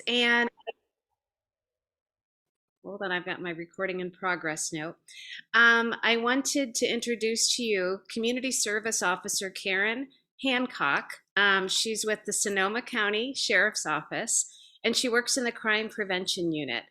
And hold on, I've got my recording in progress note. I wanted to introduce to you Community Service Officer Karen Hancock. She's with the Sonoma County Sheriff's Office, and she works in the Crime Prevention Unit.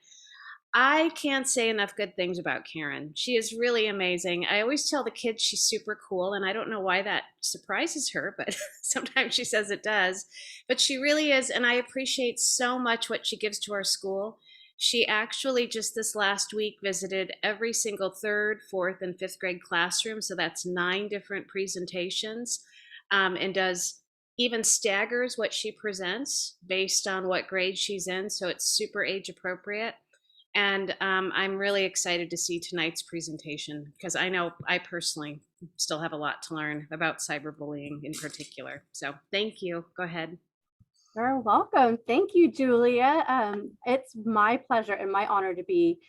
I can't say enough good things about Karen. She is really amazing. I always tell the kids she's super cool, and I don't know why that surprises her, but sometimes she says it does. But she really is, and I appreciate so much what she gives to our school. She actually just this last week visited every single third, fourth, and fifth grade classroom. So that's 9 different presentations, and does even staggers what she presents based on what grade she's in. So it's super age appropriate. And I'm really excited to see tonight's presentation because I know I personally still have a lot to learn about cyberbullying in particular. So thank you. Go ahead. You're welcome. Thank you, Julia. It's my pleasure and my honor to be,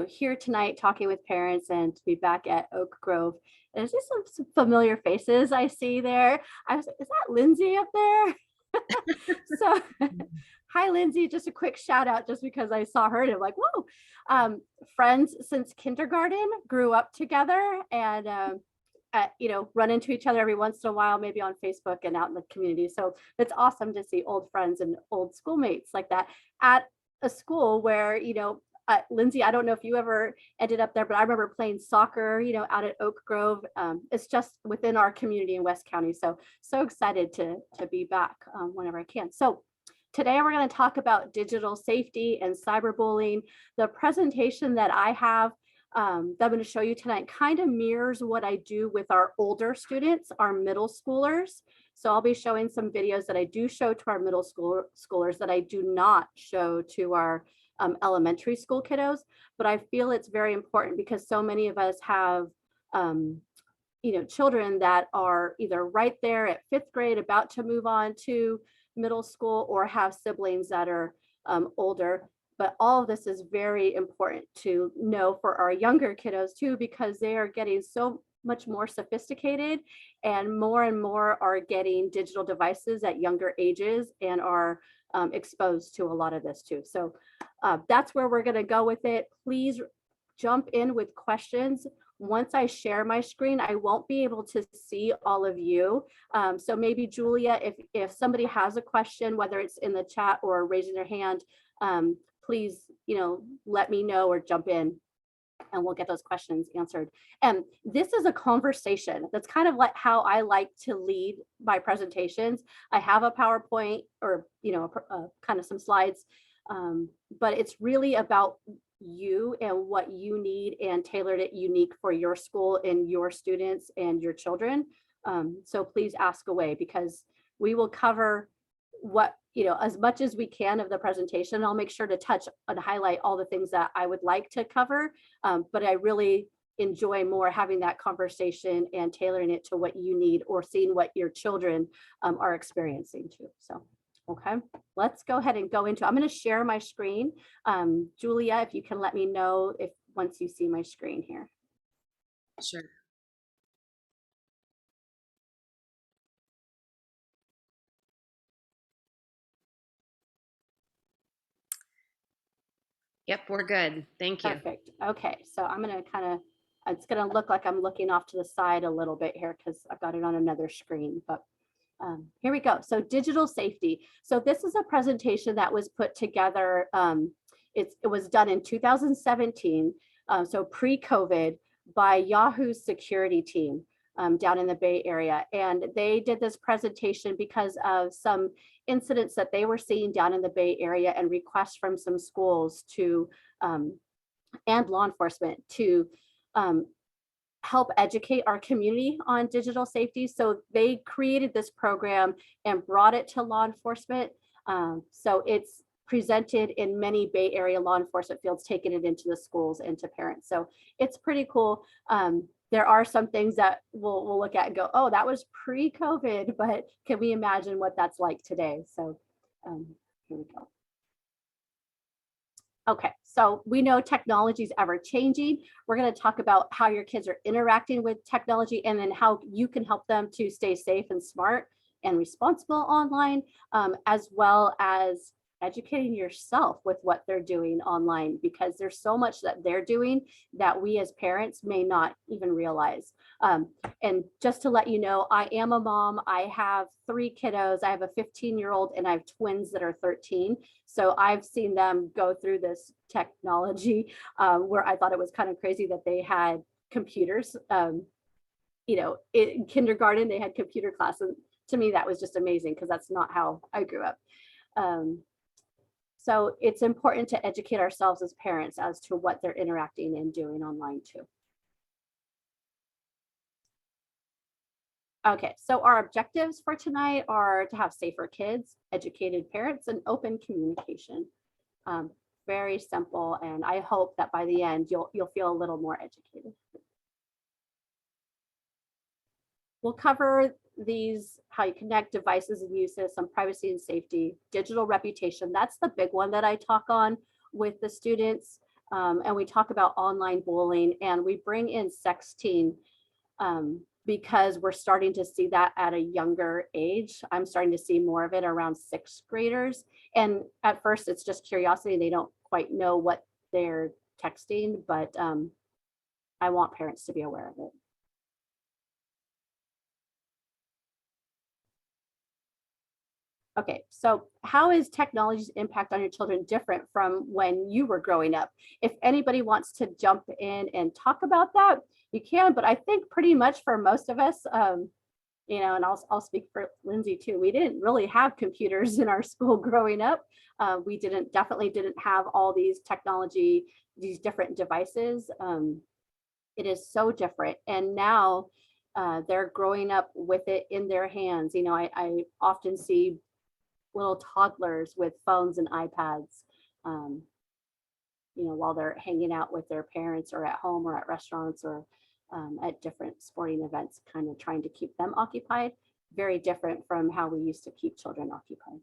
here tonight talking with parents and to be back at Oak Grove. There's just some familiar faces I see there. I was like, is that Lindsay up there? So, hi, Lindsay. Just a quick shout out just because I saw her and I'm like, whoa. Friends since kindergarten, grew up together, and run into each other every once in a while, maybe on Facebook and out in the community. So it's awesome to see old friends and old schoolmates like that at a school where, Lindsay, I don't know if you ever ended up there, but I remember playing soccer, out at Oak Grove. It's just within our community in West County. So excited to be back whenever I can. So today we're going to talk about digital safety and cyberbullying. The presentation that I have that I'm going to show you tonight kind of mirrors what I do with our older students, our middle schoolers. So I'll be showing some videos that I do show to our middle schoolers that I do not show to our elementary school kiddos. But I feel it's very important because so many of us have children that are either right there at 5th grade about to move on to middle school or have siblings that are older. But all of this is very important to know for our younger kiddos too, because they are getting so much more sophisticated and more are getting digital devices at younger ages and are exposed to a lot of this too. So that's where we're going to go with it. Please jump in with questions. Once I share my screen, I won't be able to see all of you. So maybe Julia, if somebody has a question, whether it's in the chat or raising their hand, please, let me know or jump in and we'll get those questions answered. And this is a conversation. That's kind of like how I like to lead my presentations. I have a PowerPoint or, kind of some slides, but it's really about you and what you need and tailored it unique for your school and your students and your children. So please ask away because we will cover what, as much as we can of the presentation. I'll make sure to touch and highlight all the things that I would like to cover, but I really enjoy more having that conversation and tailoring it to what you need or seeing what your children are experiencing too. So, okay, let's go ahead and go into, I'm going to share my screen. Julia, if you can let me know if once you see my screen here. Sure. Yep, we're good. Thank you. Perfect. Okay, so I'm going to kind of, it's going to look like I'm looking off to the side a little bit here because I've got it on another screen, but here we go. So digital safety. So this is a presentation that was put together. It was done in 2017, so pre-COVID, by Yahoo's security team down in the Bay Area. And they did this presentation because of some incidents that they were seeing down in the Bay Area and requests from some schools to and law enforcement to help educate our community on digital safety. So they created this program and brought it to law enforcement. So it's presented in many Bay Area law enforcement fields, taking it into the schools and to parents. So it's pretty cool. There are some things that we'll look at and go, oh, that was pre-COVID, but can we imagine what that's like today? So here we go. Okay, so we know technology is ever changing. We're going to talk about how your kids are interacting with technology and then how you can help them to stay safe and smart and responsible online, as well as educating yourself with what they're doing online, because there's so much that they're doing that we as parents may not even realize. And just to let you know, I am a mom. I have 3 kiddos. I have a 15-year-old and I have twins that are 13. So I've seen them go through this technology, where I thought it was kind of crazy that they had computers. In kindergarten, they had computer class. And to me, that was just amazing because that's not how I grew up. Um, so it's important to educate ourselves as parents as to what they're interacting and doing online too. Okay, so our objectives for tonight are to have safer kids, educated parents, and open communication. Um, Very simple, and I hope that by the end you'll feel a little more educated. We'll cover these, how you connect devices and uses, some privacy and safety, digital reputation. That's the big one that I talk on with the students. And we talk about online bullying, and we bring in sexting, because we're starting to see that at a younger age. I'm starting to see more of it around 6th graders. And at first it's just curiosity. They don't quite know what they're texting, but I want parents to be aware of it. Okay, so how is technology's impact on your children different from when you were growing up? If anybody wants to jump in and talk about that, you can, but I think pretty much for most of us, and I'll speak for Lindsay too, we didn't really have computers in our school growing up. We definitely didn't have all these technology, these different devices. It is so different. And now they're growing up with it in their hands. I often see little toddlers with phones and iPads, um, while they're hanging out with their parents or at home or at restaurants or at different sporting events, kind of trying to keep them occupied. Very different from how we used to keep children occupied.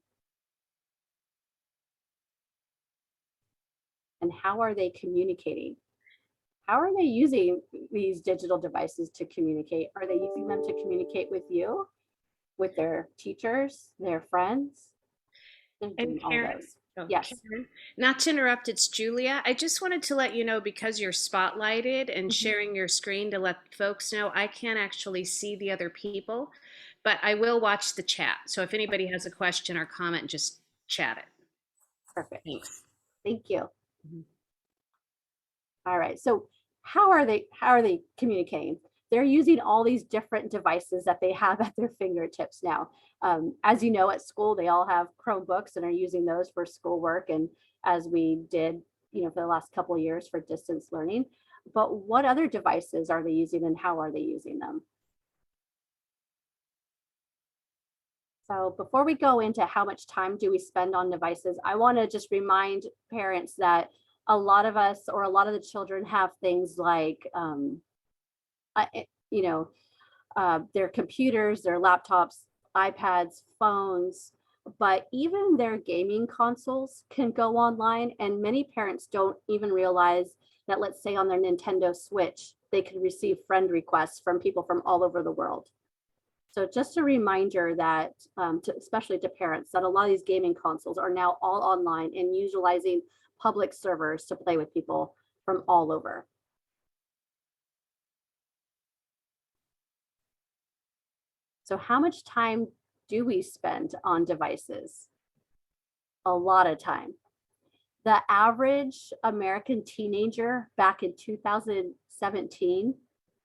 And how are they communicating? How are they using these digital devices to communicate? Are they using them to communicate with you, with their teachers, their friends? They're And doing all Karen, those. oh, Yes. Karen, not to interrupt, it's Julia. I just wanted to let you know, because you're spotlighted and Mhm. sharing your screen, to let folks know I can't actually see the other people, but I will watch the chat. So if anybody has a question or comment, just chat it. Perfect. Thanks. Thank you. Mhm. All right. So how are they communicating? They're using all these different devices that they have at their fingertips now. As you know, at school, they all have Chromebooks and are using those for schoolwork, and as we did, for the last couple of years for distance learning. But what other devices are they using, and how are they using them? So before we go into how much time do we spend on devices, I want to just remind parents that a lot of us, or a lot of the children, have things like, uh, eh, you know, their computers, their laptops, iPads, phones, but even their gaming consoles can go online. And many parents don't even realize that, let's say on their Nintendo Switch, they can receive friend requests from people from all over the world. So just a reminder that, especially to parents, that a lot of these gaming consoles are now all online and utilizing public servers to play with people from all over. So how much time do we spend on devices? A lot of time. The average American teenager back in 2017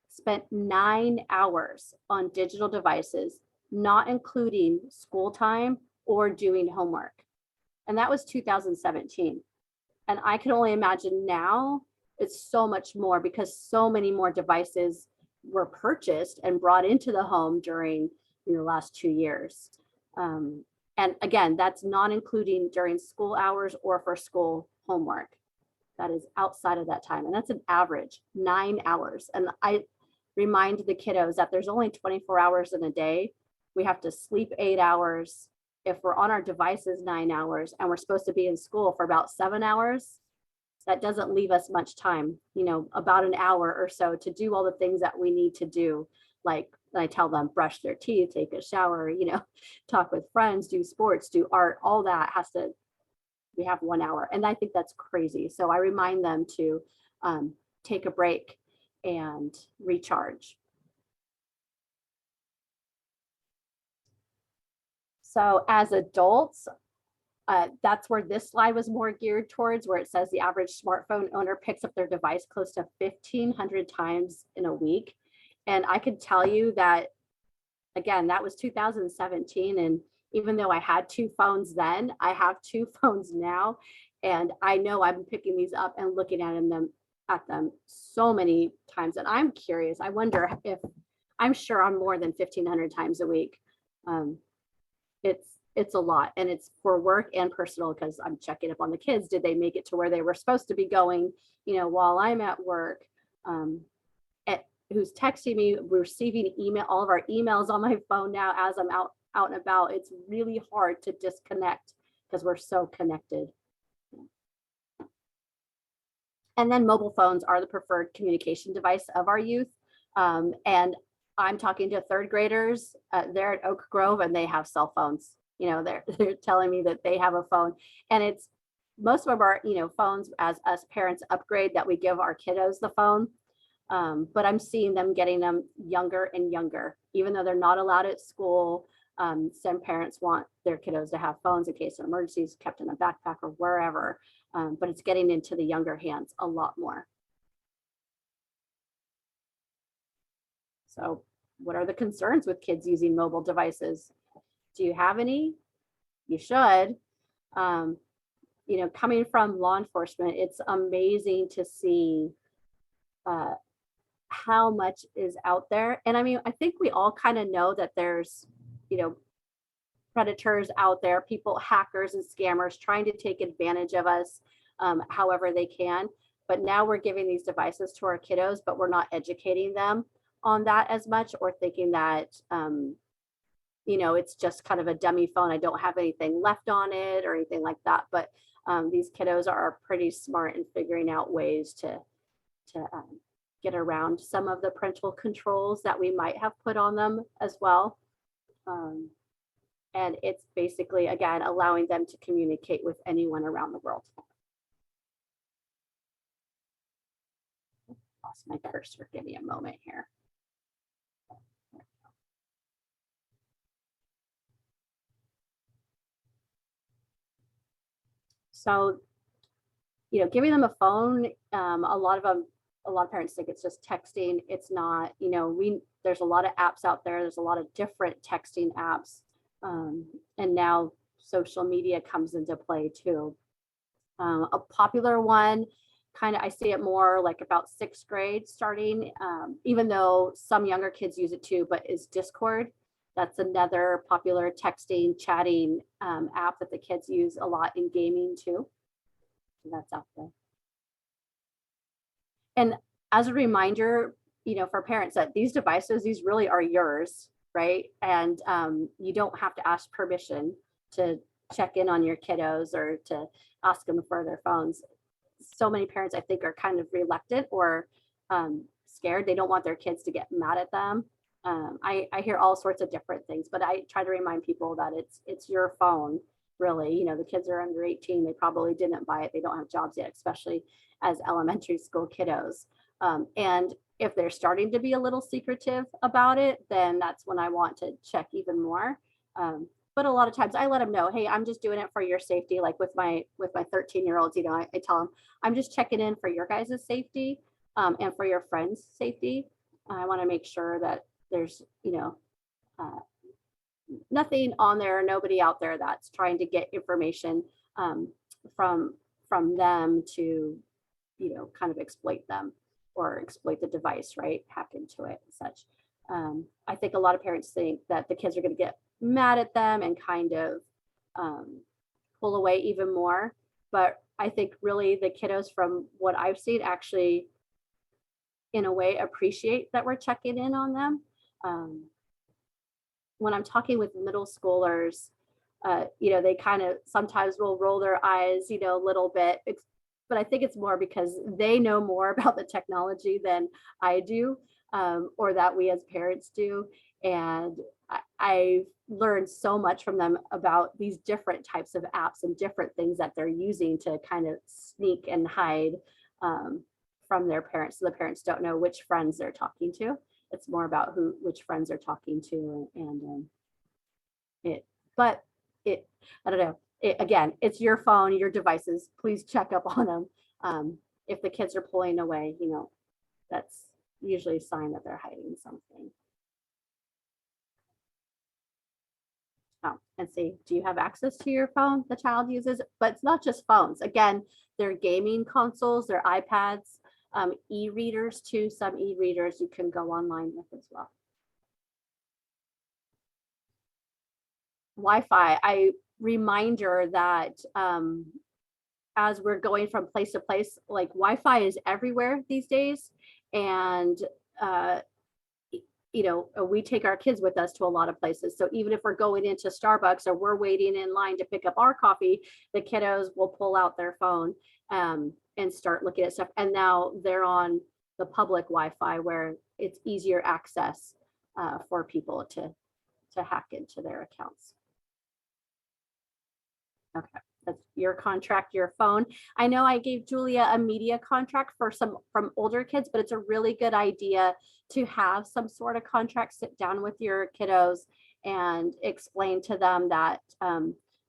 spent 9 hours on digital devices, not including school time or doing homework. And that was 2017. And I can only imagine now it's so much more, because so many more devices were purchased and brought into the home during the last 2 years. Um, and again, that's not including during school hours or for school homework. That is outside of that time. And that's an average 9 hours. And I remind the kiddos that there's only 24 hours in a day. We have to sleep 8 hours. If we're on our devices 9 hours and we're supposed to be in school for about 7 hours, that doesn't leave us much time, about an hour or so to do all the things that we need to do. Like I tell them, brush their teeth, take a shower, talk with friends, do sports, do art, all that has to we have 1 hour. And I think that's crazy. So I remind them to take a break and recharge. So as adults, that's where this slide was more geared towards, where it says the average smartphone owner picks up their device close to 1,500 times in a week. And I could tell you that, again, that was 2017. And even though I had 2 phones then, I have 2 phones now. And I know I'm picking these up and looking at them so many times. And I'm curious, I wonder if, I'm sure I'm more than 1,500 times a week. It's a lot, and it's for work and personal, because I'm checking up on the kids. Did they make it to where they were supposed to be going, while I'm at work? Who's texting me, receiving email, all of our emails on my phone now as I'm out and about. It's really hard to disconnect because we're so connected. And then mobile phones are the preferred communication device of our youth. And I'm talking to 3rd graders. They're at Oak Grove and they have cell phones. They're telling me that they have a phone, and it's most of them are, phones as us parents upgrade, that we give our kiddos the phone. But I'm seeing them getting them younger and younger, even though they're not allowed at school. Some parents want their kiddos to have phones in case of emergencies, kept in a backpack or wherever. But it's getting into the younger hands a lot more. So what are the concerns with kids using mobile devices? Do you have any? You should. Coming from law enforcement, it's amazing to see how much is out there. And I mean, I think we all kind of know that there's, predators out there, people, hackers and scammers trying to take advantage of us however they can. But now we're giving these devices to our kiddos, but we're not educating them on that as much, or thinking that it's just kind of a dummy phone. I don't have anything left on it or anything like that. But these kiddos are pretty smart in figuring out ways to get around some of the parental controls that we might have put on them as well. And it's basically, again, allowing them to communicate with anyone around the world. Lost my cursor. Give me a moment here. So, giving them a phone, a lot of parents think it's just texting. It's not. There's a lot of apps out there. There's a lot of different texting apps, and now social media comes into play too. A popular one, I see it more like about 6th grade starting, even though some younger kids use it too, but is Discord. That's another popular texting, chatting app that the kids use a lot in gaming too. So that's out there. And as a reminder, for parents, that these devices, these really are yours, right? And you don't have to ask permission to check in on your kiddos or to ask them for their phones. So many parents, I think, are kind of reluctant or scared. They don't want their kids to get mad at them. I hear all sorts of different things, but I try to remind people that it's your phone, really. The kids are under 18. They probably didn't buy it. They don't have jobs yet, especially as elementary school kiddos. And if they're starting to be a little secretive about it, then that's when I want to check even more. But a lot of times I let them know, hey, I'm just doing it for your safety. Like with my 13-year-olds, I tell them, I'm just checking in for your guys' safety and for your friends' safety. I want to make sure that there's, nothing on there, nobody out there that's trying to get information from them to, kind of exploit them or exploit the device, right? Hack into it and such. I think a lot of parents think that the kids are going to get mad at them and kind of pull away even more. But I think really the kiddos, from what I've seen, actually, in a way, appreciate that we're checking in on them. When I'm talking with middle schoolers, they kind of sometimes will roll their eyes, a little bit. But I think it's more because they know more about the technology than I do, or that we as parents do. And I've learned so much from them about these different types of apps and different things that they're using to kind of sneak and hide um, from their parents. So the parents don't know which friends they're talking to. It's more about which friends they're talking to, and it, but it, I don't know. Again, it's your phone, your devices. Please check up on them. If the kids are pulling away, that's usually a sign that they're hiding something. Oh, and see, do you have access to your phone the child uses? But it's not just phones. Again, their gaming consoles, their iPads, e-readers too. Some e-readers you can go online with as well. Wi-Fi, reminder that as we're going from place to place, like Wi-Fi is everywhere these days. And uh, we take our kids with us to a lot of places. So even if we're going into Starbucks or we're waiting in line to pick up our coffee, the kiddos will pull out their phone and start looking at stuff. And now they're on the public Wi-Fi where it's easier access for people to hack into their accounts. Okay, that's your contract, your phone. I know I gave Julia a media contract for some from older kids, but it's a really good idea to have some sort of contract, sit down with your kiddos and explain to them that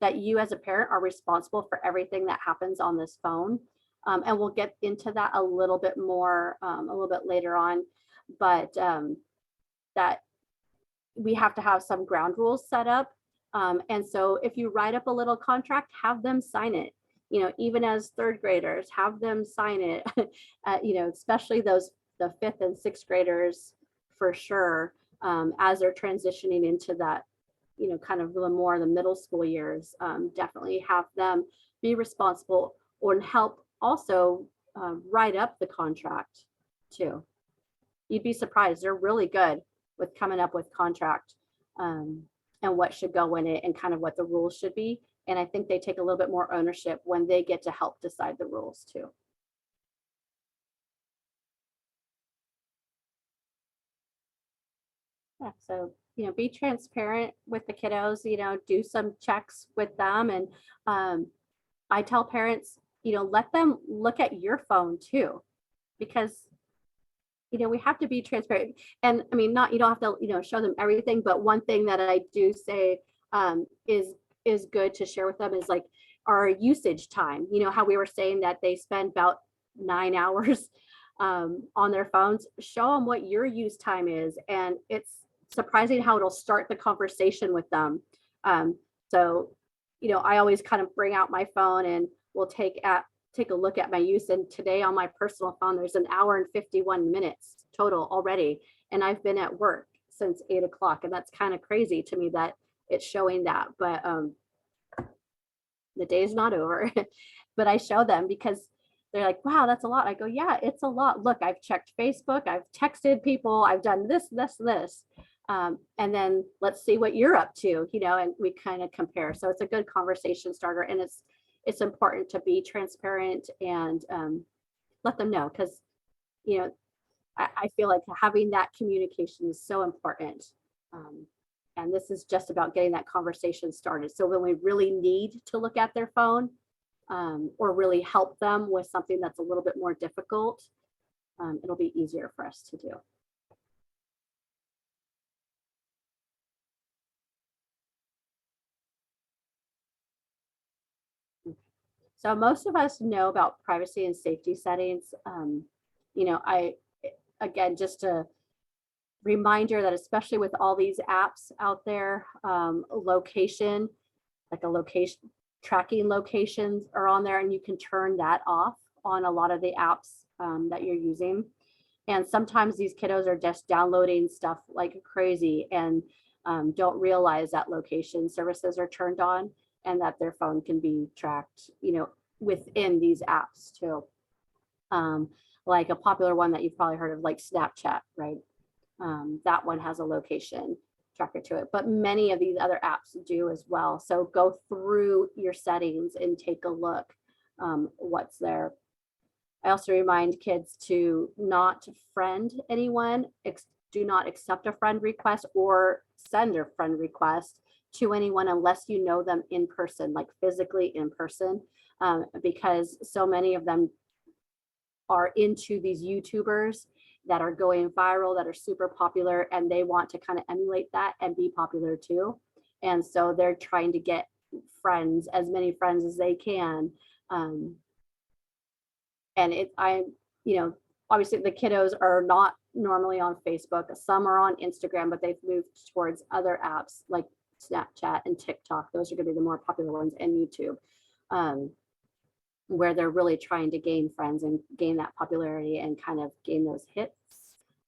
that you as a parent are responsible for everything that happens on this phone. And we'll get into that a little bit more a little bit later on, but that we have to have some ground rules set up. And so if you write up a little contract, have them sign it, even as third graders, have them sign it, especially the fifth and sixth graders for sure, as they're transitioning into that, kind of the middle school years, definitely have them be responsible or help also write up the contract too. You'd be surprised. They're really good with coming up with contract and what should go in it and kind of what the rules should be. And I think they take a little bit more ownership when they get to help decide the rules too. Yeah, so, be transparent with the kiddos, do some checks with them. And I tell parents, let them look at your phone too, because we have to be transparent. And I mean, not, you don't have to, show them everything, but one thing that I do say is good to share with them is like our usage time. How we were saying that they spend about 9 hours on their phones. Show them what your use time is, and it's surprising how it'll start the conversation with them. So, I always kind of bring out my phone and we'll take a look at my use. And today on my personal phone, there's an hour and 51 minutes total already. And I've been at work since 8 o'clock. And that's kind of crazy to me that it's showing that. But the day's not over. But I show them because they're like, wow, that's a lot. I go, yeah, it's a lot. Look, I've checked Facebook, I've texted people, I've done this. And then let's see what you're up to, and we kind of compare. So it's a good conversation starter. And it's important to be transparent and let them know, because I feel like having that communication is so important, and this is just about getting that conversation started. So when we really need to look at their phone or really help them with something that's a little bit more difficult, it'll be easier for us to do. So most of us know about privacy and safety settings. Again, just a reminder that especially with all these apps out there, location, like a location, tracking locations are on there, and you can turn that off on a lot of the apps that you're using. And sometimes these kiddos are just downloading stuff like crazy and don't realize that location services are turned on and that their phone can be tracked, within these apps too. Like a popular one that you've probably heard of, like Snapchat, right? That one has a location tracker to it, but many of these other apps do as well. So go through your settings and take a look what's there. I also remind kids to not friend anyone do not accept a friend request or send a friend request to anyone unless you know them in person, like physically in person, because so many of them are into these YouTubers that are going viral, that are super popular, and they want to kind of emulate that and be popular too. And so they're trying to get friends, as many friends as they can. Um, and you know, obviously the kiddos are not normally on Facebook. Some are on Instagram, but they've moved towards other apps like Snapchat and TikTok. Those are going to be the more popular ones, and YouTube. Where they're really trying to gain friends and gain that popularity and kind of gain those hits,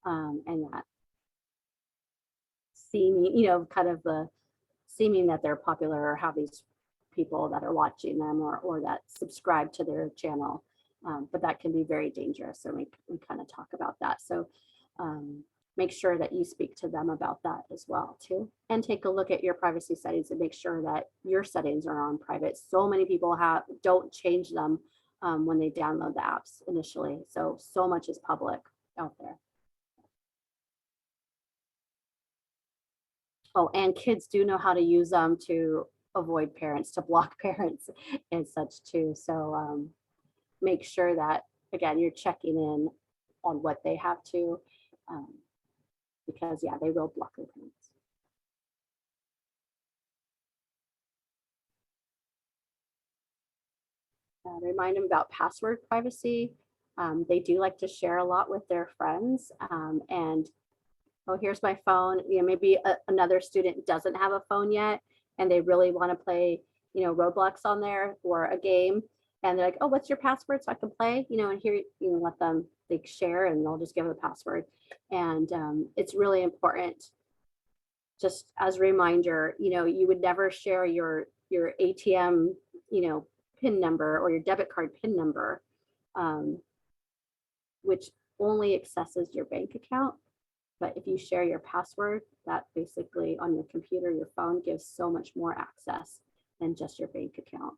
and that seeming, kind of the seeming that they're popular or have these people that are watching them or that subscribe to their channel. But that can be very dangerous. So we kind of talk about that. So make sure that you speak to them about that as well too. And take a look at your privacy settings and make sure that your settings are on private. So many people don't change them when they download the apps initially. So much is public out there. Oh, and kids do know how to use them to avoid parents, to block parents and such too. So make sure that, again, you're checking in on what they have to, because yeah, they will block their parents. Remind them about password privacy. They do like to share a lot with their friends, and oh, here's my phone. Maybe another student doesn't have a phone yet and they really want to play, Roblox on there or a game. And they're like, oh, what's your password so I can play? And here, let them, they share and they'll just give a password. And it's really important, just as a reminder, you would never share your ATM, PIN number or your debit card PIN number, which only accesses your bank account. But if you share your password, that basically on your computer, your phone gives so much more access than just your bank account,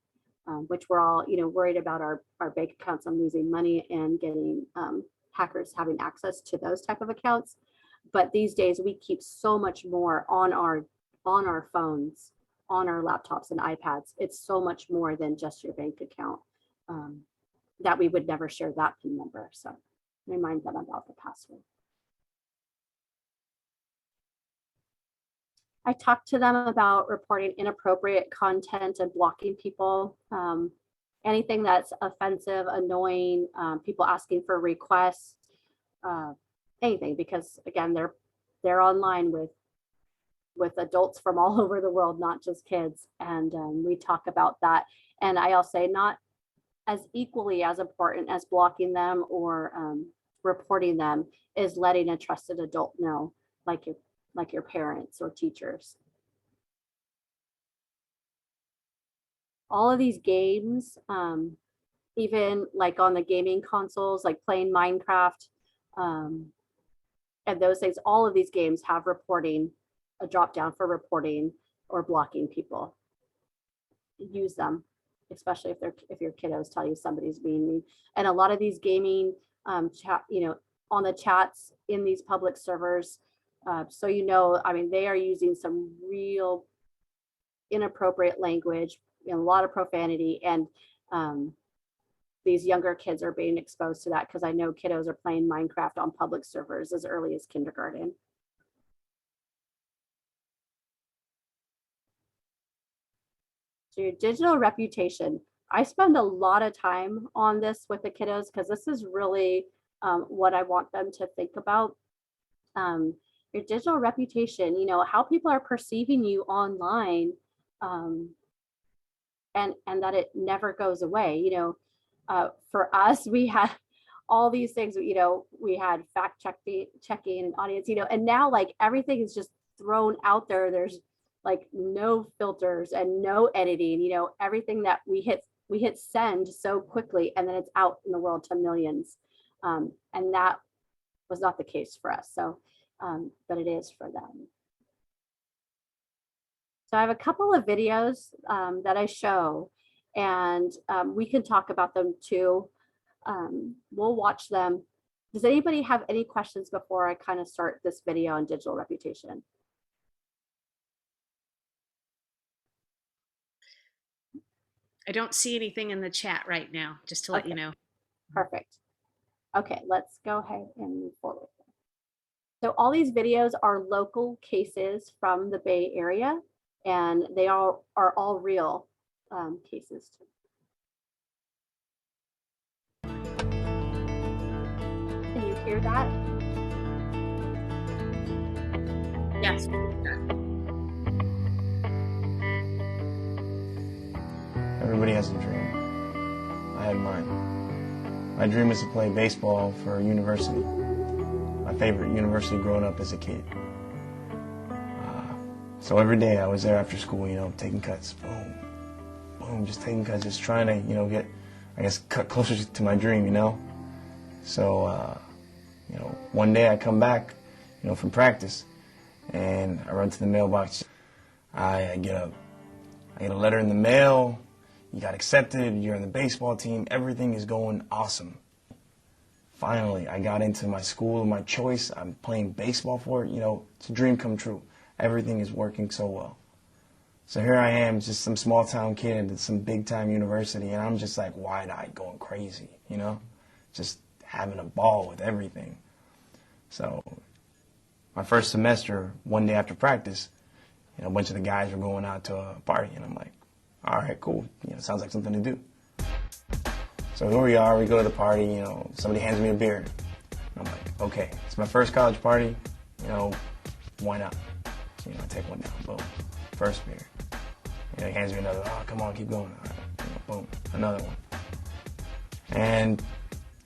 which we're all, worried about our bank accounts and losing money and getting hackers having access to those type of accounts. But these days we keep so much more on our phones, on our laptops and iPads. It's so much more than just your bank account, that we would never share that PIN number. So remind them about the password. I talked to them about reporting inappropriate content and blocking people. Anything that's offensive, annoying, people asking for requests, anything, because again, they're online with adults from all over the world, not just kids. And we talk about that. And I'll say not as equally as important as blocking them or reporting them is letting a trusted adult know, like your parents or teachers. All of these games, even like on the gaming consoles, like playing Minecraft, and those things, all of these games have reporting, a drop down for reporting or blocking people. Use them, especially if your kiddos tell you somebody's being mean. And a lot of these gaming chat, on the chats in these public servers, so I mean, they are using some real inappropriate language, a lot of profanity, and these younger kids are being exposed to that because I know kiddos are playing Minecraft on public servers as early as kindergarten. So your digital reputation. I spend a lot of time on this with the kiddos because this is really what I want them to think about. Your digital reputation, how people are perceiving you online, and that it never goes away. For us, we had all these things, we had fact checking and audience, and now like everything is just thrown out there. There's like no filters and no editing, everything that we hit send so quickly and then it's out in the world to millions. And that was not the case for us. So, but it is for them. So I have a couple of videos that I show, and we can talk about them too. We'll watch them Does anybody have any questions before I kind of start this video on digital reputation? I don't see anything in the chat right now, just to let you know. Perfect. Okay, let's go ahead and move forward. So all these videos are local cases from the Bay Area, and they are all real cases too. Can you hear that? Yes. Everybody has a dream. I had mine. My dream was to play baseball for university. My favorite university growing up as a kid. So every day I was there after school, you know, taking cuts. Boom, boom, just taking cuts, just trying to, you know, get, I guess, cut closer to my dream, you know. So, you know, one day I come back, you know, from practice, and I run to the mailbox. I get a letter in the mail. You got accepted, you're on the baseball team, everything is going awesome. Finally, I got into my school of my choice. I'm playing baseball for it, you know, it's a dream come true. Everything is working so well. So here I am, just some small town kid at some big time university, and I'm just like wide-eyed going crazy, you know, just having a ball with everything. So my first semester, one day after practice, you know, a bunch of the guys were going out to a party, and I'm like, all right, cool. You know, sounds like something to do. So here we are. We go to the party. You know, somebody hands me a beer. I'm like, okay, it's my first college party. You know, why not? So, you know, I take one down. Boom. First beer. You know, he hands me another. Oh, come on, keep going. All right. You know, boom. Another one. And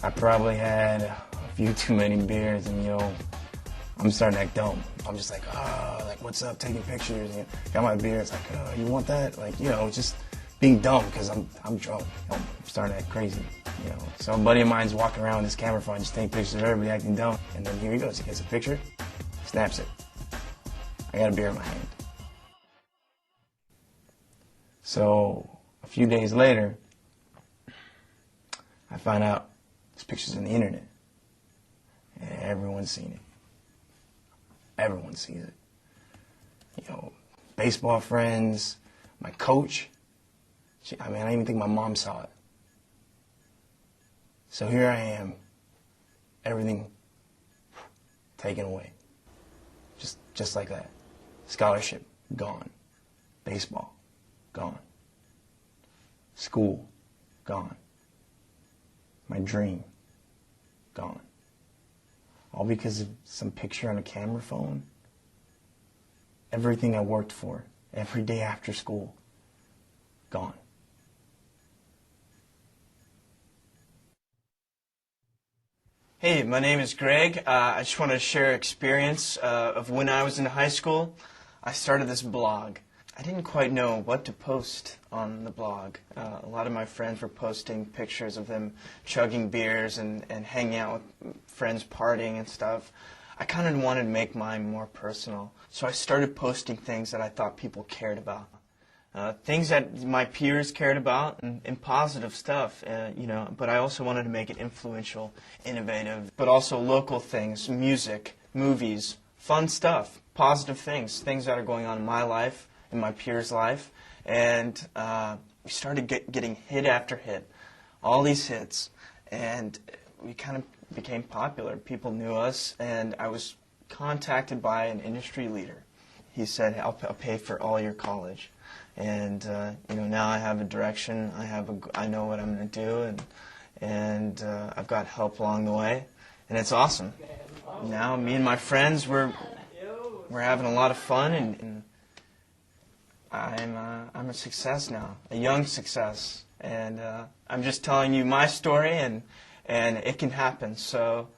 I probably had a few too many beers, and you know, I'm starting to act dumb. I'm just like, like, what's up, taking pictures, and got my beer, it's like, you want that? Like, you know, just being dumb, because I'm drunk. I'm starting to act crazy, you know. So a buddy of mine's walking around with his camera phone, just taking pictures of everybody acting dumb, and then here he goes, he gets a picture, snaps it. I got a beer in my hand. So a few days later, I find out this picture's on the internet, and everyone's seen it. Everyone sees it. You know, baseball friends, my coach. I mean, I don't even think my mom saw it. So here I am, everything taken away. Just like that. Scholarship, gone. Baseball, gone. School, gone. My dream, gone. All because of some picture on a camera phone. Everything I worked for, every day after school, gone. Hey, my name is Greg. I just want to share experience of when I was in high school. I started this blog. I didn't quite know what to post on the blog. A lot of my friends were posting pictures of them chugging beers and hanging out with friends partying and stuff. I kind of wanted to make mine more personal. So I started posting things that I thought people cared about. Things that my peers cared about and positive stuff, you know, but I also wanted to make it influential, innovative, but also local things, music, movies, fun stuff, positive things, things that are going on in my life, in my peers' life, and we started getting hit after hit, all these hits, and we kind of became popular. People knew us, and I was contacted by an industry leader. He said, I'll pay for all your college. And you know, now I have a direction. I know what I'm going to do, and I've got help along the way, and it's awesome. Now me and my friends we're having a lot of fun, and I'm a success now, a young success, and I'm just telling you my story, and it can happen. So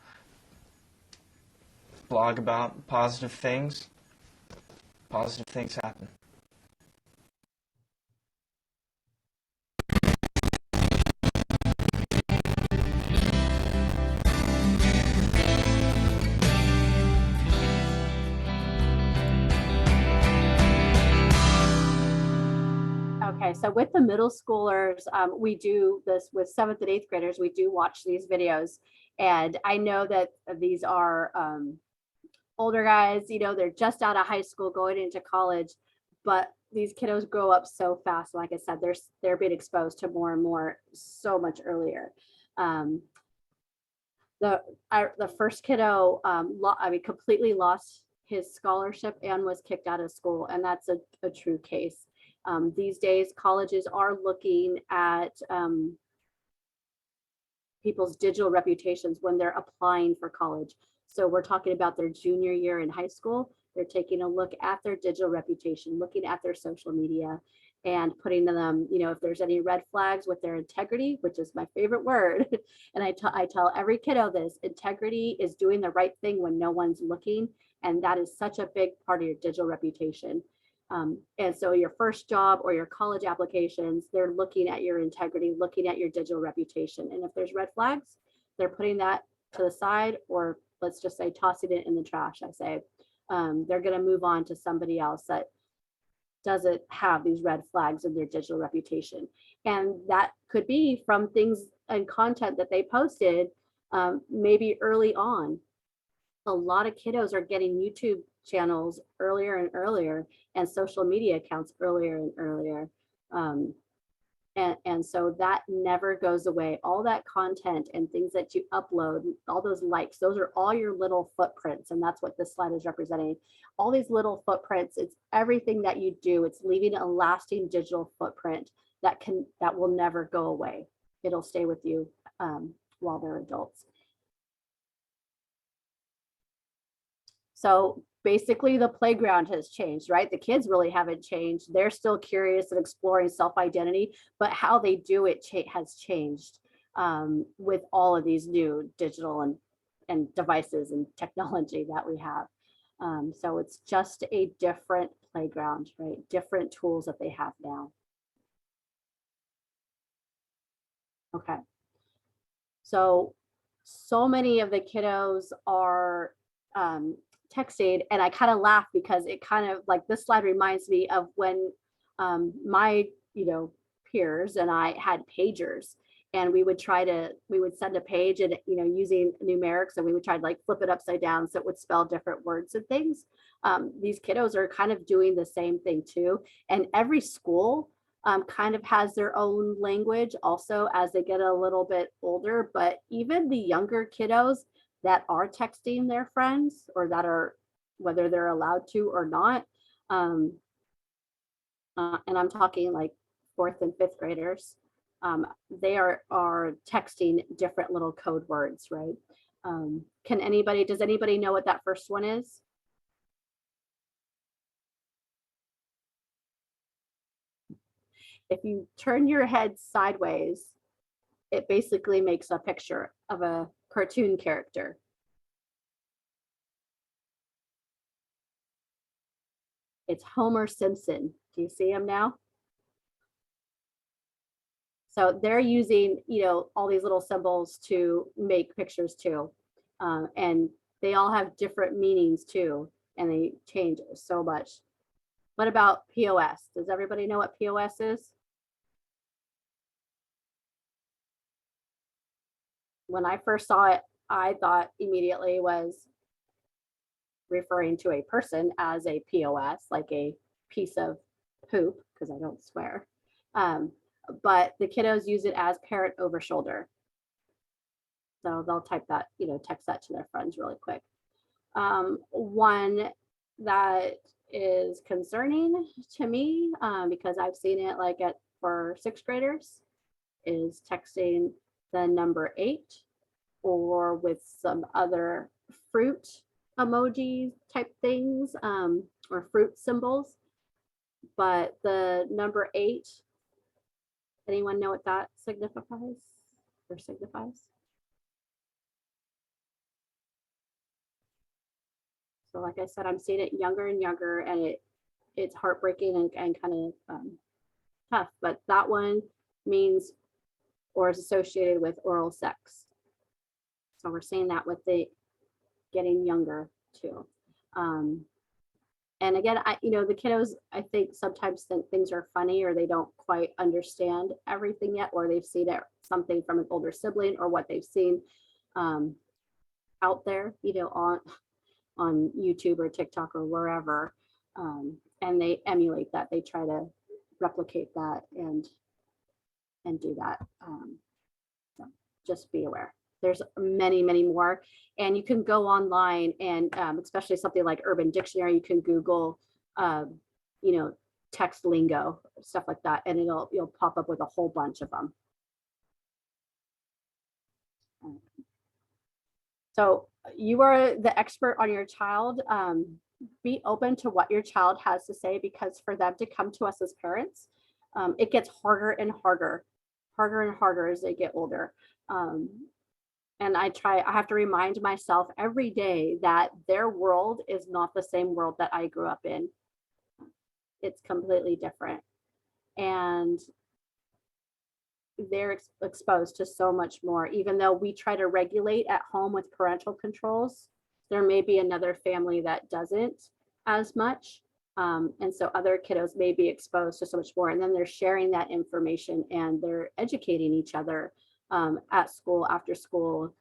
blog about positive things. Positive things happen. Okay, Okay, so with the middle schoolers, we do this with 7th and 8th graders. We do watch these videos, and I know that these are older guys. They're just out of high school, going into college, but these kiddos grow up so fast. Like I said, they're being exposed to more and more so much earlier. Um, the first kiddo, completely lost his scholarship and was kicked out of school, and that's a true case. These days, colleges are looking at people's digital reputations when they're applying for college. So we're talking about their junior year in high school. They're taking a look at their digital reputation, looking at their social media, and putting them, if there's any red flags with their integrity, which is my favorite word. And I tell every kiddo this: integrity is doing the right thing when no one's looking. And that is such a big part of your digital reputation. And so your first job or your college applications, they're looking at your integrity, looking at your digital reputation. And if there's red flags, they're putting that to the side, or let's just say tossing it in the trash. I say they're going to move on to somebody else that doesn't have these red flags in their digital reputation. And that could be from things and content that they posted maybe early on. A lot of kiddos are getting YouTube channels earlier and earlier, and social media accounts earlier and earlier. And so that never goes away. All that content and things that you upload, all those likes, those are all your little footprints. And that's what this slide is representing. All these little footprints, it's everything that you do. It's leaving a lasting digital footprint that will never go away. It'll stay with you while they're adults. So basically the playground has changed, right? The kids really haven't changed. They're still curious and exploring self-identity, but how they do it has changed with all of these new digital and devices and technology that we have. So it's just a different playground, right? Different tools that they have now. Okay. So many of the kiddos are texting, and I kind of laugh because it kind of like this slide reminds me of when my peers and I had pagers, and we would send a page and using numerics, and we would try to like flip it upside down so it would spell different words and things. These kiddos are kind of doing the same thing too, and every school kind of has their own language also as they get a little bit older. But even the younger kiddos that are texting their friends, or that are, whether they're allowed to or not, and I'm talking like 4th and 5th graders, they are texting different little code words, right? Does anybody know what that first one is? If you turn your head sideways, it basically makes a picture of a cartoon character. It's Homer Simpson. Do you see him now? So they're using, all these little symbols to make pictures too. And they all have different meanings too, and they change so much. What about POS? Does everybody know what POS is? When I first saw it, I thought immediately was referring to a person as a POS, like a piece of poop, because I don't swear. But the kiddos use it as parent over shoulder. So they'll type that, text that to their friends really quick. One that is concerning to me, because I've seen it for 6th graders, is texting the number 8, or with some other fruit emoji type things, or fruit symbols. But the number 8, anyone know what that signifies? So like I said, I'm seeing it younger and younger, and it's heartbreaking and kind of tough. But that one means, or is associated with, oral sex. So we're seeing that with the getting younger too. And again, the kiddos, I think sometimes think things are funny, or they don't quite understand everything yet, or they've seen something from an older sibling, or what they've seen um, out there, on YouTube or TikTok or wherever. And they emulate that. They try to replicate that and do that. So just be aware. There's many, many more. And you can go online and especially something like Urban Dictionary, you can Google, you know, text lingo, stuff like that, and you'll pop up with a whole bunch of them. So you are the expert on your child. Be open to what your child has to say, because for them to come to us as parents, it gets harder and harder as they get older. And I have to remind myself every day that their world is not the same world that I grew up in. It's completely different. And they're exposed to so much more. Even though we try to regulate at home with parental controls, there may be another family that doesn't as much. And so other kiddos may be exposed to so much more. And then they're sharing that information and they're educating each other at school, after school,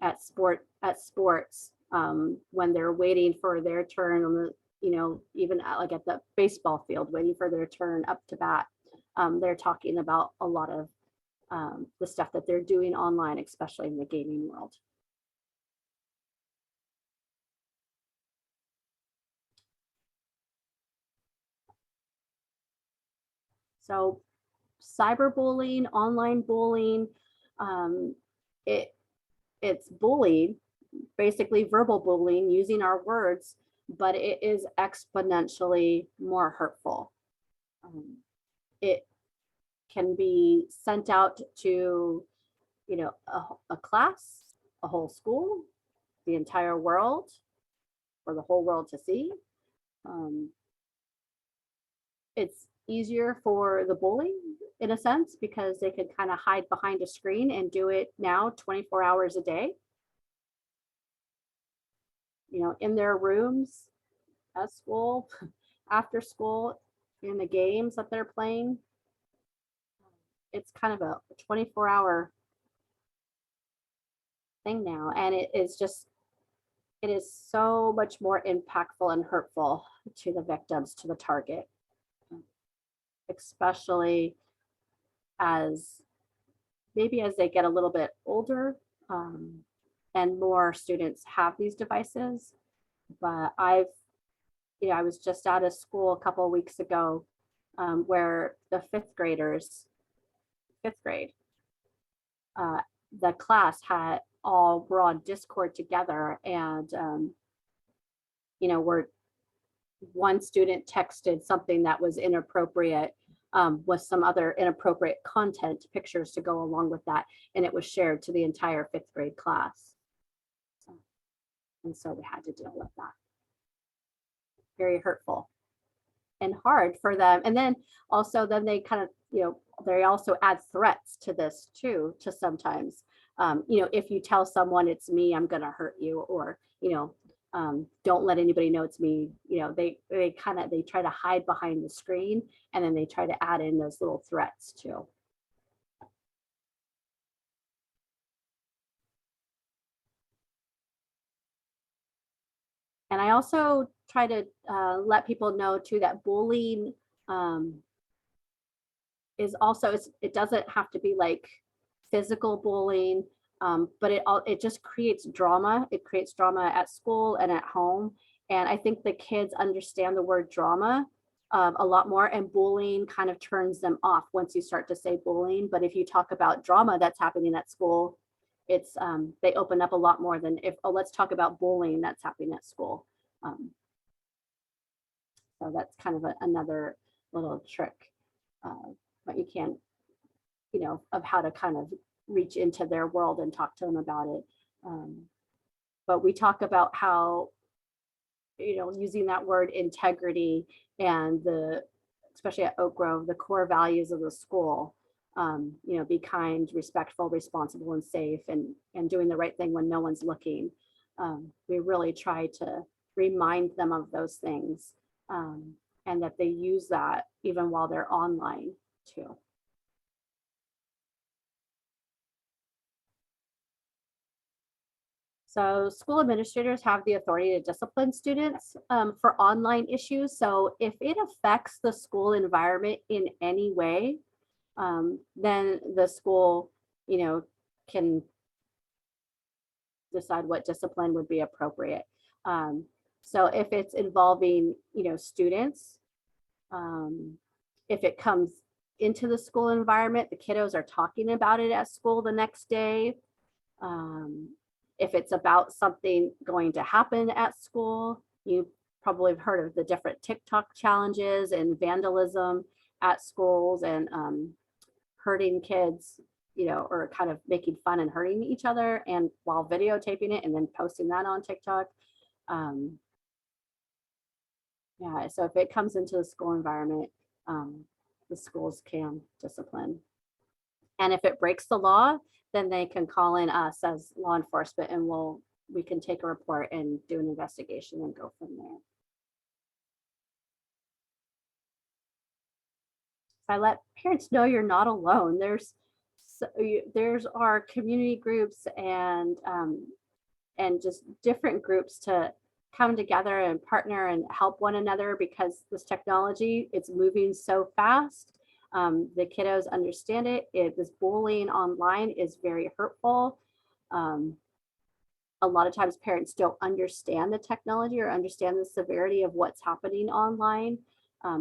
at sports, when they're waiting for their turn on the, even like at the baseball field, waiting for their turn up to bat. They're talking about a lot of the stuff that they're doing online, especially in the gaming world. So cyberbullying, online bullying, it's bullying, basically verbal bullying, using our words, but it is exponentially more hurtful. It can be sent out to, a class, a whole school, the entire world, for the whole world to see. It's easier for the bully in a sense, because they can kind of hide behind a screen and do it now 24 hours a day, in their rooms, at school, after school, in the games that they're playing. It's kind of a 24-hour thing now, and it is so much more impactful and hurtful to the victims, to the target, especially as they get a little bit older, and more students have these devices. But I was just out of school a couple of weeks ago, where the fifth grade, the class we're on Discord together, and one student texted something that was inappropriate, with some other inappropriate content, pictures to go along with that, and it was shared to the entire fifth grade class. And so we had to deal with that. Very hurtful and hard for them. And then they kind of, they also add threats to this too, to sometimes, if you tell someone it's me, I'm going to hurt you, or, don't let anybody know it's me. They try to hide behind the screen, and then they try to add in those little threats too. And I also try to let people know too that bullying is also, it doesn't have to be like physical bullying, but it just creates drama. It creates drama at school and at home. And I think the kids understand the word drama a lot more, and bullying kind of turns them off once you start to say bullying. But if you talk about drama that's happening at school, it's they open up a lot more than if, oh, let's talk about bullying that's happening at school. So that's kind of another little trick, but you can, of how to kind of reach into their world and talk to them about it. But we talk about how, using that word integrity, and especially at Oak Grove, the core values of the school, be kind, respectful, responsible, and safe, and doing the right thing when no one's looking. We really try to remind them of those things, and that they use that even while they're online too. So school administrators have the authority to discipline students for online issues. So if it affects the school environment in any way, then the school, can decide what discipline would be appropriate. So if it's involving, students, if it comes into the school environment, the kiddos are talking about it at school the next day. If it's about something going to happen at school, you probably have heard of the different TikTok challenges and vandalism at schools and hurting kids, or kind of making fun and hurting each other, and while videotaping it and then posting that on TikTok. Yeah, so if it comes into the school environment, the schools can discipline. And if it breaks the law, then they can call in us as law enforcement, and we can take a report and do an investigation and go from there. I let parents know you're not alone. There's our community groups and just different groups to come together and partner and help one another, because this technology, it's moving so fast. The kiddos understand it. This bullying online is very hurtful. A lot of times parents don't understand the technology or understand the severity of what's happening online.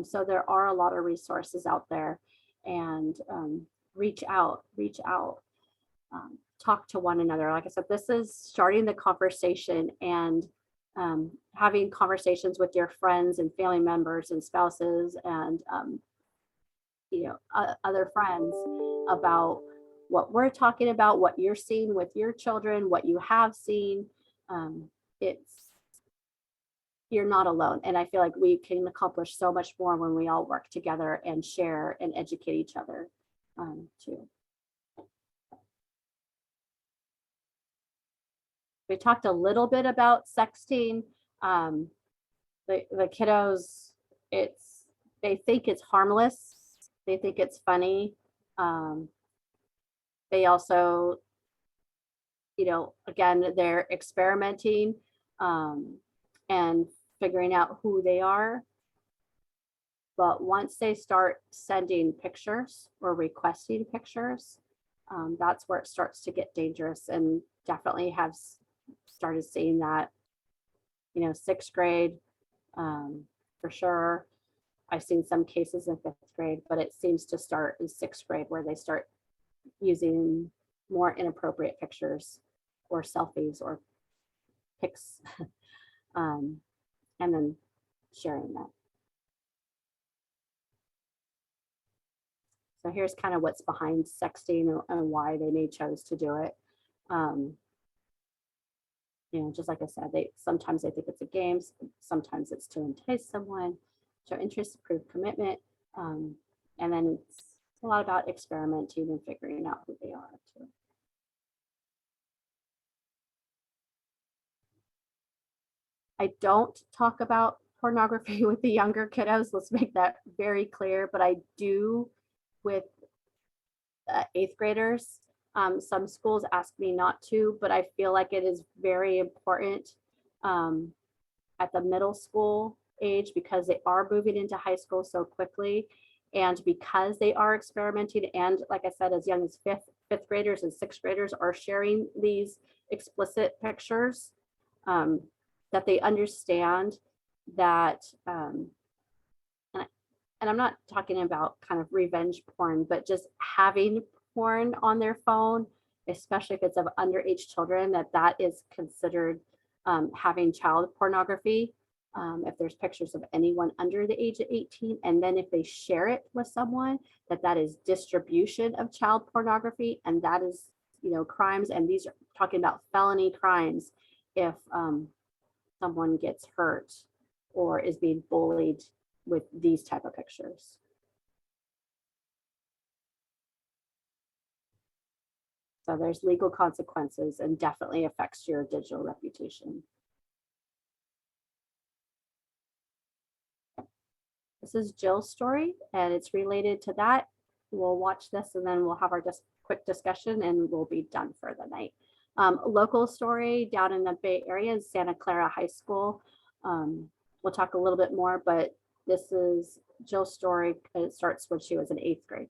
So there are a lot of resources out there, and reach out, talk to one another. Like I said, this is starting the conversation, and having conversations with your friends and family members and spouses and other friends about what we're talking about, what you're seeing with your children, what you have seen. You're not alone. And I feel like we can accomplish so much more when we all work together and share and educate each other too. We talked a little bit about sexting. The kiddos, they think it's harmless. They think it's funny. They also, again, they're experimenting and figuring out who they are. But once they start sending pictures or requesting pictures, that's where it starts to get dangerous, and definitely have started seeing that, sixth grade, for sure. I've seen some cases in fifth grade, but it seems to start in sixth grade where they start using more inappropriate pictures or selfies or pics, and then sharing that. So here's kind of what's behind sexting and why they may chose to do it. Just like I said, sometimes they think it's a game, sometimes it's to entice someone, show interest, prove commitment, and then it's a lot about experimenting and figuring out who they are too. I don't talk about pornography with the younger kiddos. Let's make that very clear. But I do with eighth graders. Some schools ask me not to, but I feel like it is very important at the middle school age, because they are moving into high school so quickly, and because they are experimenting, and like I said, as young as fifth graders and sixth graders are sharing these explicit pictures, that they understand that, and I'm not talking about kind of revenge porn, but just having porn on their phone, especially if it's of underage children, that is considered having child pornography. If there's pictures of anyone under the age of 18, and then if they share it with someone, that is distribution of child pornography, and that is, crimes. And these are talking about felony crimes if someone gets hurt or is being bullied with these type of pictures. So there's legal consequences, and definitely affects your digital reputation. This is Jill's story, and it's related to that. We'll watch this and then we'll have our quick discussion and we'll be done for the night. Local story down in the Bay Area is Santa Clara High School. We'll talk a little bit more, but this is Jill's story. It starts when she was in 8th grade.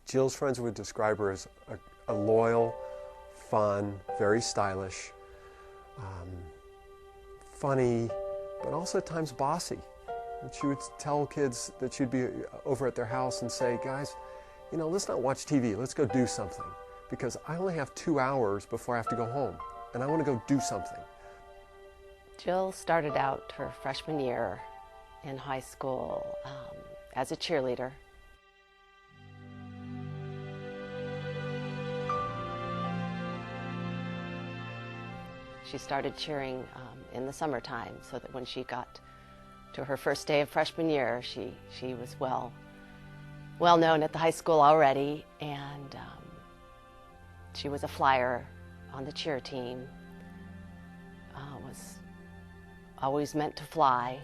Jill's friends would describe her as a loyal, fun, very stylish, funny, but also at times bossy. And she would tell kids that she'd be over at their house and say, guys, you know, let's not watch TV, let's go do something. Because I only have 2 hours before I have to go home, and I want to go do something. Jill started out her freshman year in high school as a cheerleader. She started cheering in the summertime so that when she got to her first day of freshman year, she was well known at the high school already, and she was a flyer on the cheer team, was always meant to fly.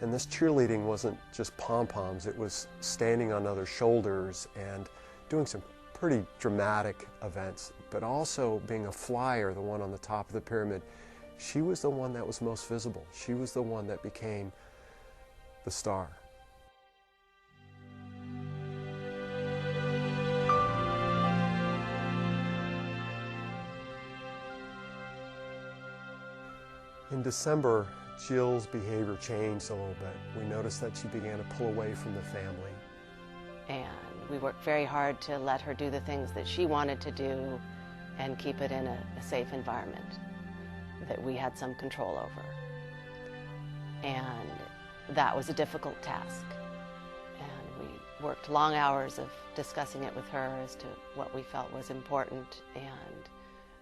And this cheerleading wasn't just pom-poms, it was standing on other shoulders and doing some pretty dramatic events, but also being a flyer, the one on the top of the pyramid. She was the one that was most visible. She was the one that became the star. In December, Jill's behavior changed a little bit. We noticed that she began to pull away from the family. And we worked very hard to let her do the things that she wanted to do and keep it in a safe environment that we had some control over. And that was a difficult task. And we worked long hours of discussing it with her as to what we felt was important and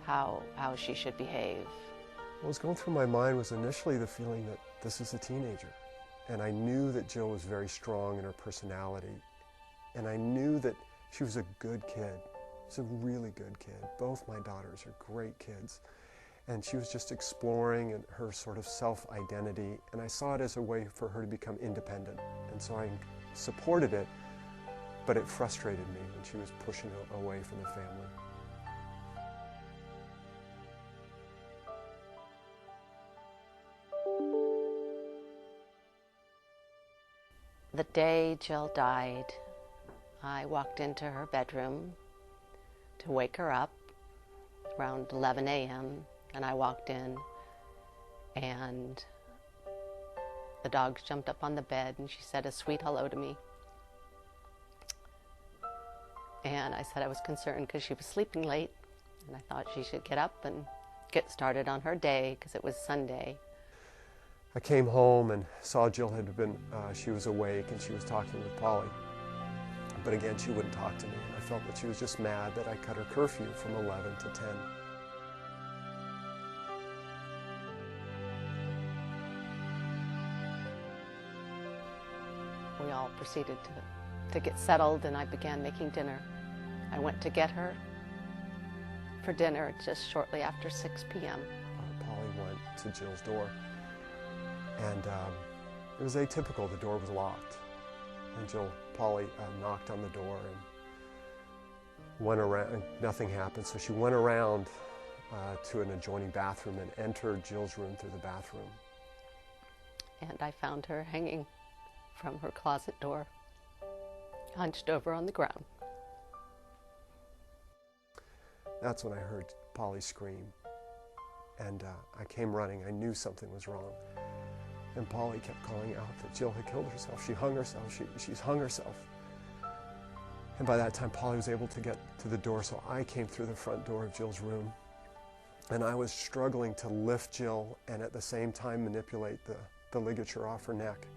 how she should behave. What was going through my mind was initially the feeling that this is a teenager. And I knew that Jill was very strong in her personality. And I knew that she was a good kid. She's a really good kid. Both my daughters are great kids. And she was just exploring her sort of self-identity. And I saw it as a way for her to become independent. And so I supported it, but it frustrated me when she was pushing away from the family. The day Jill died, I walked into her bedroom to wake her up around 11 a.m. and I walked in and the dogs jumped up on the bed and she said a sweet hello to me. And I said I was concerned because she was sleeping late and I thought she should get up and get started on her day because it was Sunday. I came home and saw Jill had been, she was awake and she was talking with Polly. But again, she wouldn't talk to me. And I felt that she was just mad that I cut her curfew from 11 to 10. We all proceeded to get settled and I began making dinner. I went to get her for dinner just shortly after 6 p.m. Polly went to Jill's door. And it was atypical, the door was locked. And Polly knocked on the door and went around, and nothing happened. So she went around to an adjoining bathroom and entered Jill's room through the bathroom. And I found her hanging from her closet door, hunched over on the ground. That's when I heard Polly scream. And I came running. I knew something was wrong. And Polly kept calling out that Jill had killed herself. She hung herself. She's hung herself. And by that time, Polly was able to get to the door, so I came through the front door of Jill's room. And I was struggling to lift Jill and at the same time manipulate the ligature off her neck.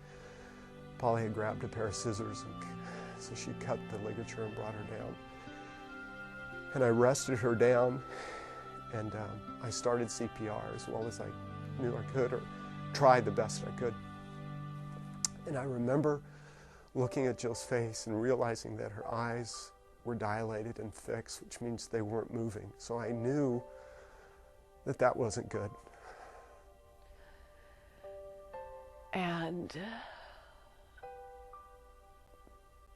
Polly had grabbed a pair of scissors, and so she cut the ligature and brought her down. And I rested her down, and I started CPR as well as I knew I could, or tried the best I could. And I remember looking at Jill's face and realizing that her eyes were dilated and fixed, which means they weren't moving. So I knew that wasn't good. And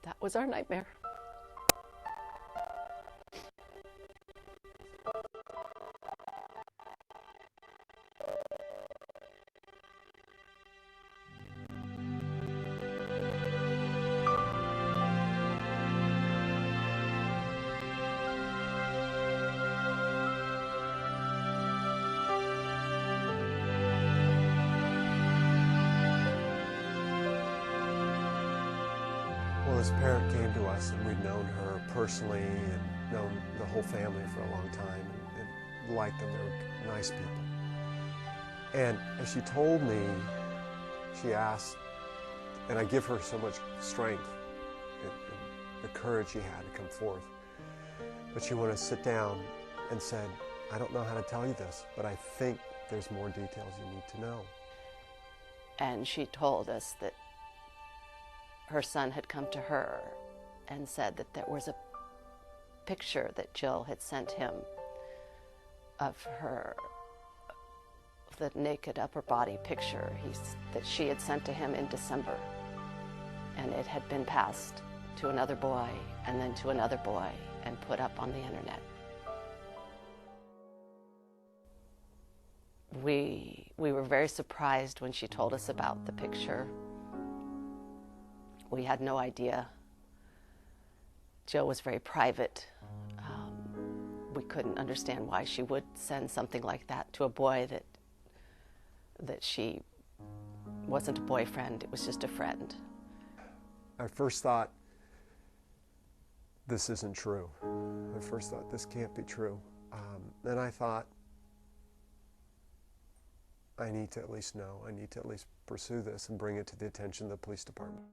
that was our nightmare. Well, this parent came to us, and we'd known her personally and known the whole family for a long time and liked them. They were nice people. And as she told me, she asked, and I give her so much strength and the courage she had to come forth. But she wanted to sit down and said, I don't know how to tell you this, but I think there's more details you need to know. And she told us that her son had come to her and said that there was a picture that Jill had sent him of her, the naked upper body picture that she had sent to him in December. And it had been passed to another boy and then to another boy and put up on the internet. We were very surprised when she told us about the picture. We had no idea. Jill was very private. We couldn't understand why she would send something like that to a boy that she wasn't a boyfriend, it was just a friend. I first thought, this isn't true. I first thought, this can't be true. Then I thought, I need to at least know, I need to at least pursue this and bring it to the attention of the police department.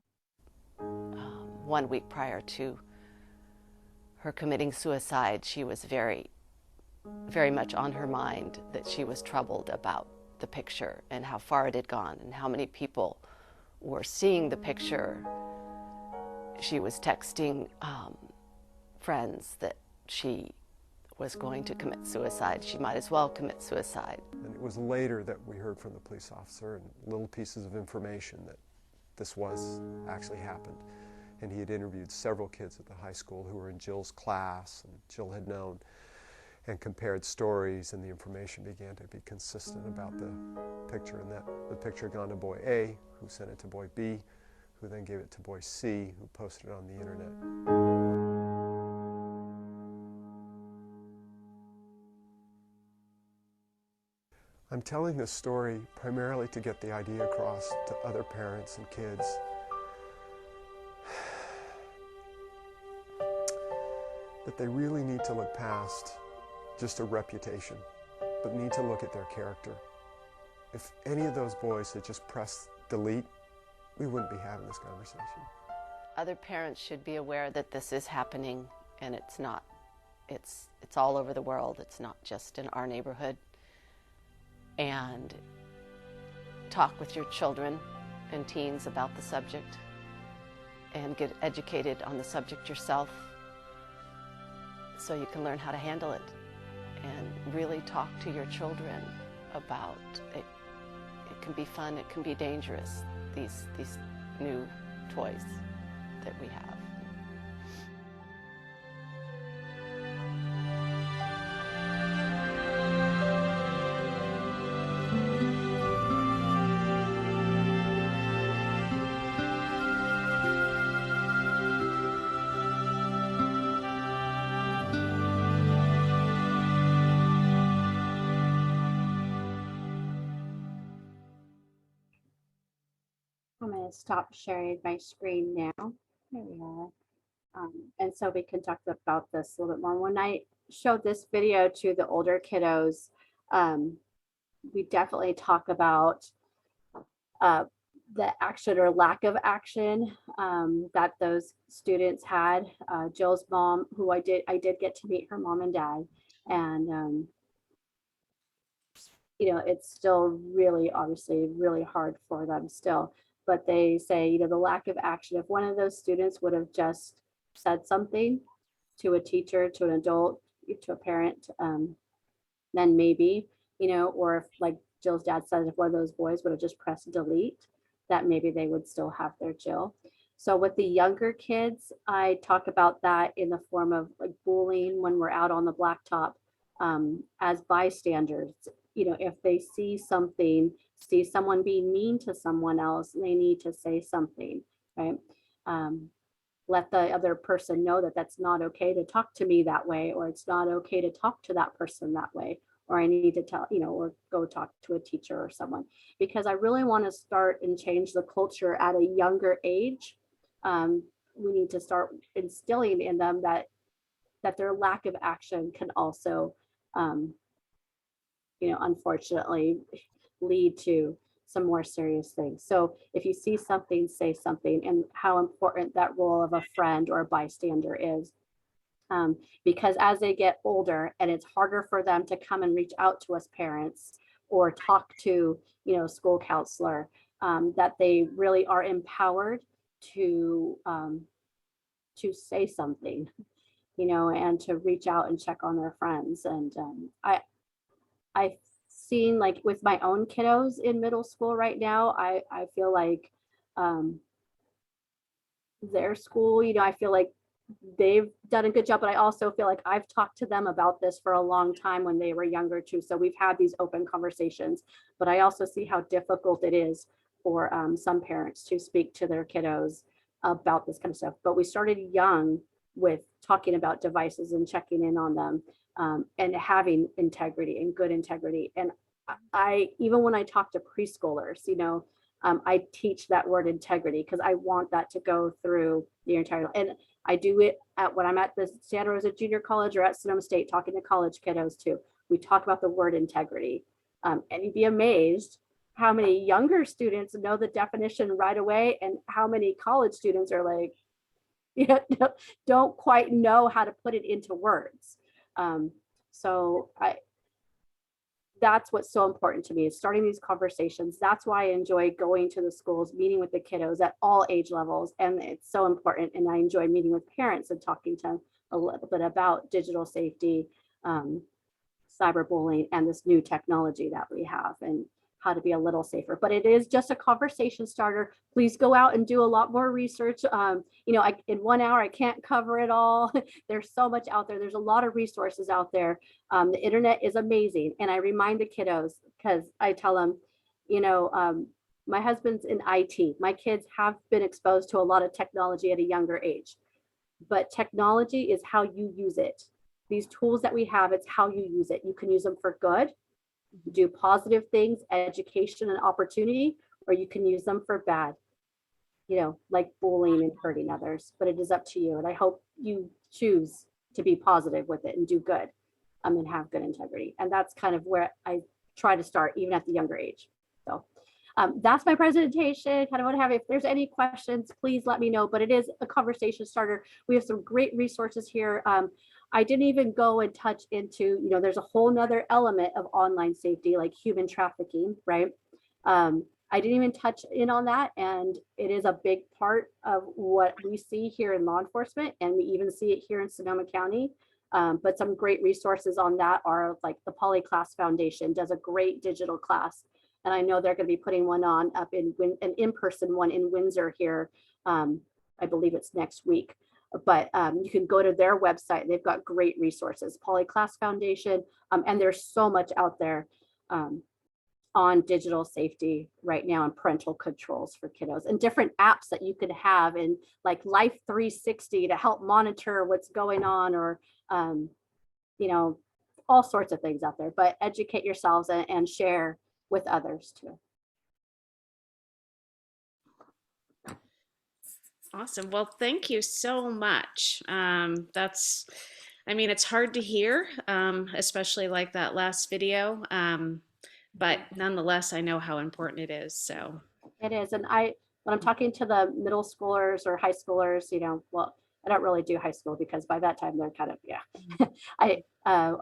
1 week prior to her committing suicide, she was very, very much on her mind that she was troubled about the picture and how far it had gone and how many people were seeing the picture. She was texting friends that she was going to commit suicide. She might as well commit suicide. And it was later that we heard from the police officer and little pieces of information that this was actually happened. And he had interviewed several kids at the high school who were in Jill's class, and Jill had known, and compared stories, and the information began to be consistent about the picture, and that the picture had gone to boy A, who sent it to boy B, who then gave it to boy C, who posted it on the internet. I'm telling this story primarily to get the idea across to other parents and kids that they really need to look past just a reputation, but need to look at their character. If any of those boys had just pressed delete, we wouldn't be having this conversation. Other parents should be aware that this is happening, and it's not. It's all over the world. It's not just in our neighborhood. And talk with your children and teens about the subject and get educated on the subject yourself so you can learn how to handle it, and really talk to your children about it. It can be fun, it can be dangerous, these new toys that we have. I'm going to stop sharing my screen now. There we are. And so we can talk about this a little bit more. When I showed this video to the older kiddos, we definitely talk about the action or lack of action that those students had. Jill's mom, who I did get to meet her mom and dad, and you know, it's still really, obviously, really hard for them still. But they say, you know, the lack of action. If one of those students would have just said something to a teacher, to an adult, to a parent, then maybe. or if, like Jill's dad said, if one of those boys would have just pressed delete, that maybe they would still have their Jill. So with the younger kids, I talk about that in the form of like bullying when we're out on the blacktop, as bystanders. If they see something, see someone being mean to someone else, they need to say something, right? Let the other person know that that's not okay to talk to me that way, or it's not okay to talk to that person that way, or I need to tell, or go talk to a teacher or someone, because I really want to start and change the culture at a younger age. We need to start instilling in them that their lack of action can also, unfortunately lead to some more serious things. So if you see something, say something, and how important that role of a friend or a bystander is. Because as they get older and it's harder for them to come and reach out to us parents or talk to, school counselor, that they really are empowered to say something, and to reach out and check on their friends. And I've seen, like with my own kiddos in middle school right now, I feel like their school, I feel like they've done a good job, but I also feel like I've talked to them about this for a long time when they were younger too. So we've had these open conversations, but I also see how difficult it is for some parents to speak to their kiddos about this kind of stuff. But we started young with talking about devices and checking in on them, and having integrity and good integrity. And I even when I talk to preschoolers, I teach that word integrity because I want that to go through the entire, and I do it when I'm at the Santa Rosa Junior College or at Sonoma State talking to college kiddos too. We talk about the word integrity, and you'd be amazed how many younger students know the definition right away, and how many college students are like, don't quite know how to put it into words. So that's what's so important to me, is starting these conversations. That's why I enjoy going to the schools, meeting with the kiddos at all age levels. And it's so important. And I enjoy meeting with parents and talking to them a little bit about digital safety, cyberbullying, and this new technology that we have, and how to be a little safer. But it is just a conversation starter. Please go out and do a lot more research. In 1 hour, I can't cover it all. There's so much out there. There's a lot of resources out there. The internet is amazing. And I remind the kiddos, because I tell them, my husband's in IT. My kids have been exposed to a lot of technology at a younger age, but technology is how you use it. These tools that we have, it's how you use it. You can use them for good, do positive things, education and opportunity, or you can use them for bad, like bullying and hurting others. But it is up to you. And I hope you choose to be positive with it and do good, and have good integrity. And that's kind of where I try to start, even at the younger age. So that's my presentation. Kind of want to have, if there's any questions, please let me know. But it is a conversation starter. We have some great resources here. I didn't even go and touch into, there's a whole nother element of online safety, like human trafficking, right? I didn't even touch in on that. And it is a big part of what we see here in law enforcement. And we even see it here in Sonoma County. But some great resources on that are like the Poly Class Foundation does a great digital class. And I know they're going to be putting one on up in an in-person one in Windsor here. I believe it's next week. But you can go to their website. They've got great resources, Poly Class Foundation, and there's so much out there on digital safety right now, and parental controls for kiddos, and different apps that you could have, and like Life 360 to help monitor what's going on, or all sorts of things out there. But educate yourselves and share with others too. Awesome. Well, thank you so much. It's hard to hear, especially like that last video. But nonetheless, I know how important it is. So it is. And when I'm talking to the middle schoolers or high schoolers, well, I don't really do high school because by that time they're kind of, I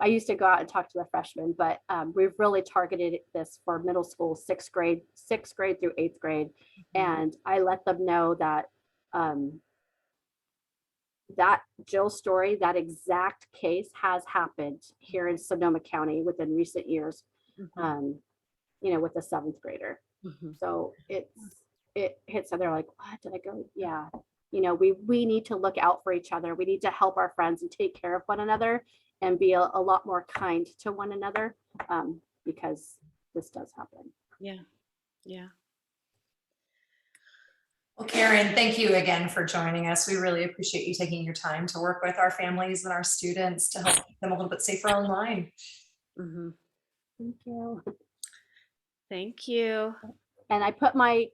used to go out and talk to the freshmen, but we've really targeted this for middle school, sixth grade through eighth grade. And I let them know that that Jill story, that exact case has happened here in Sonoma County within recent years. with a seventh grader. So it hits them. They're like, what did I go? Yeah. We need to look out for each other. We need to help our friends and take care of one another and be a lot more kind to one another, because this does happen. Yeah. Yeah. Well, Karen, thank you again for joining us. We really appreciate you taking your time to work with our families and our students to help keep them a little bit safer online. Thank you. Thank you. And I put my,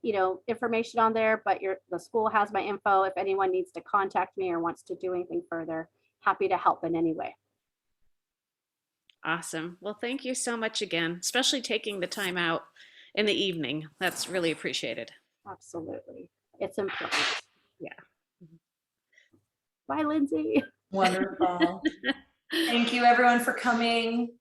information on there, but the school has my info. If anyone needs to contact me or wants to do anything further, happy to help in any way. Awesome. Well, thank you so much again, especially taking the time out in the evening. That's really appreciated. Absolutely. It's important. Yeah. Bye, Lindsay. Wonderful. Thank you everyone for coming.